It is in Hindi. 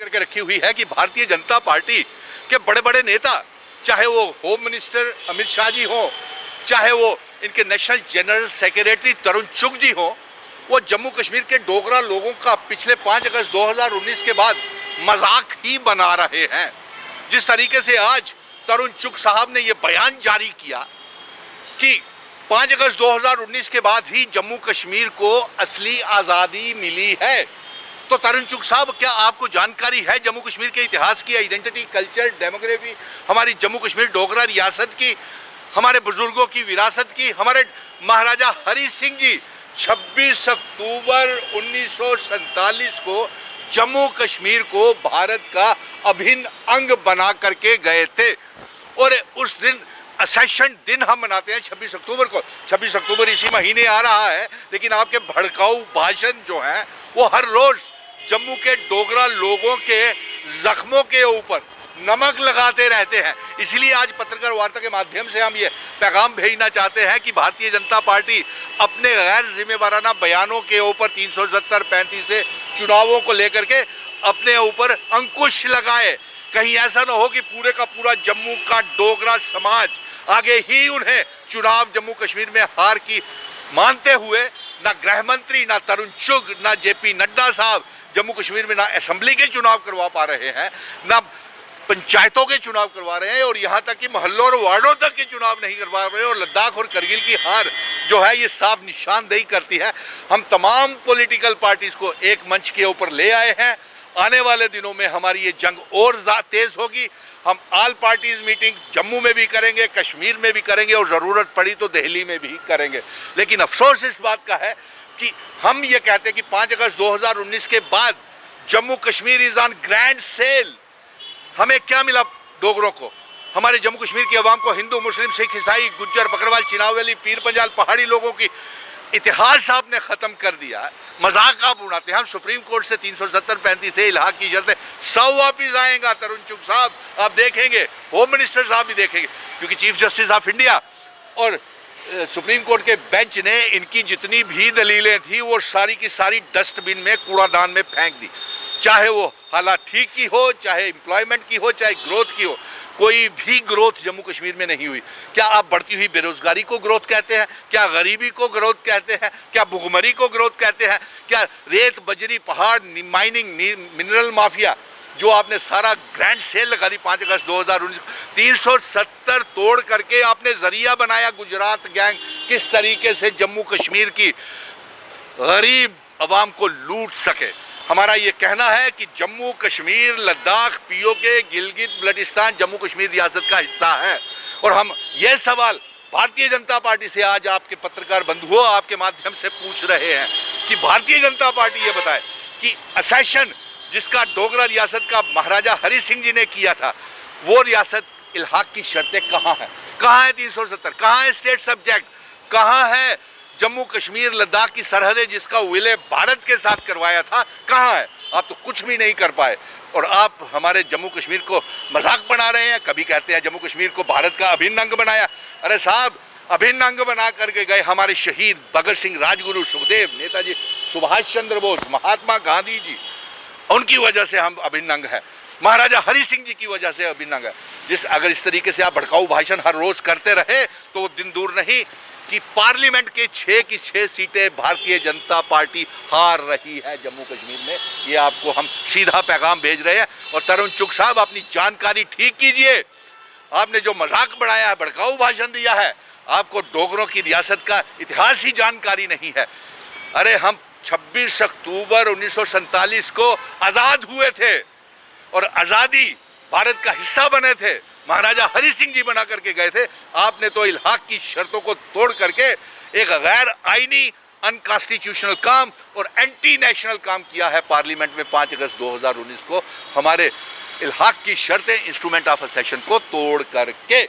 करके रखी हुई है कि भारतीय जनता पार्टी के बड़े बड़े नेता, चाहे वो होम मिनिस्टर अमित शाह जी हो, चाहे वो इनके नेशनल जनरल सेक्रेटरी तरुण चुग जी हो, वो जम्मू कश्मीर के डोगरा लोगों का पिछले 5 अगस्त 2019 के बाद मजाक ही बना रहे हैं। जिस तरीके से आज तरुण चुग साहब ने ये बयान जारी किया कि 5 अगस्त 2019 के बाद ही जम्मू कश्मीर को असली आज़ादी मिली है, तो तरुण चुग साहब, क्या आपको जानकारी है जम्मू कश्मीर के इतिहास की, आइडेंटिटी, कल्चर, डेमोग्राफी, हमारी जम्मू कश्मीर डोगरा रियासत की, हमारे बुजुर्गों की विरासत की? हमारे महाराजा हरि सिंह जी 26 अक्टूबर 1947 को जम्मू कश्मीर को भारत का अभिन्न अंग बना करके गए थे, और उस दिन असेशन दिन हम मनाते हैं 26 अक्टूबर को। 26 अक्टूबर इसी महीने आ रहा है, लेकिन आपके भड़काऊ भाषण जो हैं वो हर रोज जम्मू के डोगरा लोगों के जख्मों के ऊपर नमक लगाते रहते हैं। इसलिए आज पत्रकार वार्ता के माध्यम से हम ये पैगाम भेजना चाहते हैं कि भारतीय जनता पार्टी अपने गैर जिम्मेवाराना बयानों के ऊपर 370-35 से चुनावों को लेकर के अपने ऊपर अंकुश लगाए। कहीं ऐसा ना हो कि पूरे का पूरा जम्मू का डोगरा समाज आगे ही उन्हें चुनाव जम्मू कश्मीर में हार की मानते हुए, ना गृह मंत्री, ना तरुण चुग, ना जेपी नड्डा साहब जम्मू कश्मीर में ना असेंबली के चुनाव करवा पा रहे हैं, ना पंचायतों के चुनाव करवा रहे हैं, और यहाँ तक कि मोहल्लों और वार्डों तक के चुनाव नहीं करवा रहे हैं। और लद्दाख और करगिल की हार जो है ये साफ निशानदेही करती है। हम तमाम पॉलिटिकल पार्टीज को एक मंच के ऊपर ले आए हैं। आने वाले दिनों में हमारी ये जंग और तेज होगी। हम ऑल पार्टीज मीटिंग जम्मू में भी करेंगे, कश्मीर में भी करेंगे, और ज़रूरत पड़ी तो दिल्ली में भी करेंगे। लेकिन अफसोस इस बात का है कि हम ये कहते हैं कि 5 अगस्त 2019 के बाद Jammu Kashmir is on grand sale. हमें क्या मिला डोगरों को? हमारे जम्मू कश्मीर की आवाम को हिंदू, मुस्लिम, सिख, ईसाई, गुज्जर, बकरवाल, चिनावली, पीर पंजाल, पहाड़ी लोगों की इतिहास आपने ख़त्म कर दिया है। मजाक आप उड़ाते हैं। हम सुप्रीम कोर्ट से 370-35 से इलाहा की शर्तें 100 वापिस आएगा तरुण चुग साहब, आप देखेंगे, होम मिनिस्टर साहब भी देखेंगे, क्योंकि चीफ जस्टिस ऑफ इंडिया और सुप्रीम कोर्ट के बेंच ने इनकी जितनी भी दलीलें थी वो सारी की सारी डस्टबिन में, कूड़ादान में फेंक दी। चाहे वो हालात ठीक की हो, चाहे एम्प्लॉयमेंट की हो, चाहे ग्रोथ की हो, कोई भी ग्रोथ जम्मू कश्मीर में नहीं हुई। क्या आप बढ़ती हुई बेरोजगारी को ग्रोथ कहते हैं? क्या गरीबी को ग्रोथ कहते हैं? क्या भुखमरी को ग्रोथ कहते हैं? क्या रेत, बजरी, पहाड़, माइनिंग, मिनरल माफिया जो आपने सारा ग्रैंड सेल लगा दी 5 अगस्त 2019 370 तोड़ करके आपने जरिया बनाया गुजरात गैंग किस तरीके से जम्मू कश्मीर की गरीब आवाम को लूट सके। हमारा ये कहना है कि जम्मू कश्मीर, लद्दाख, पीओके, गिलगित बल्टिस्तान जम्मू कश्मीर रियासत का हिस्सा है। और हम ये सवाल भारतीय जनता पार्टी से आज आपके पत्रकार बंधुओं आपके माध्यम से पूछ रहे हैं कि भारतीय जनता पार्टी ये बताए कि असेशन जिसका डोगरा रियासत का महाराजा हरि सिंह जी ने किया था, वो रियासत इल्हाक की शर्तें कहाँ हैं? कहाँ है 370? कहाँ है स्टेट सब्जेक्ट? कहाँ है जम्मू कश्मीर लद्दाख की सरहदें जिसका विलय भारत के साथ करवाया था? कहाँ है? आप तो कुछ भी नहीं कर पाए, और आप हमारे जम्मू कश्मीर को मजाक बना रहे हैं। कभी कहते हैं जम्मू कश्मीर को भारत का अभिन्न अंग बनाया। अरे साहब, अभिन्न अंग बना करके गए हमारे शहीद भगत सिंह, राजगुरु, सुखदेव, नेताजी सुभाष चंद्र बोस, महात्मा गांधी जी, उनकी वजह से हम अभिन्न अंग है। महाराजा हरि सिंह जी की वजह से अभिन्न अंग है। अगर इस तरीके से आप भड़काऊ भाषण हर रोज करते रहे तो वो दिन दूर नहीं कि पार्लियामेंट के 6 की 6 सीटें भारतीय जनता पार्टी हार रही है जम्मू कश्मीर में। ये आपको हम सीधा पैगाम भेज रहे हैं। और तरुण चुग साहब, अपनी जानकारी ठीक कीजिए। आपने जो मजाक बढ़ाया है, भड़काऊ भाषण दिया है, आपको डोगरों की रियासत का इतिहास ही जानकारी नहीं है। अरे हम 26 अक्टूबर 1947 को आज़ाद हुए थे, और आज़ादी भारत का हिस्सा बने थे। महाराजा हरि सिंह जी बना करके गए थे। आपने तो इल्हाक की शर्तों को तोड़ करके एक गैर आईनी, अनकॉन्स्टिट्यूशनल काम और एंटी नेशनल काम किया है पार्लियामेंट में 5 अगस्त 2019 को, हमारे इल्हाक की शर्तें, इंस्ट्रूमेंट ऑफ असेशन को तोड़ करके।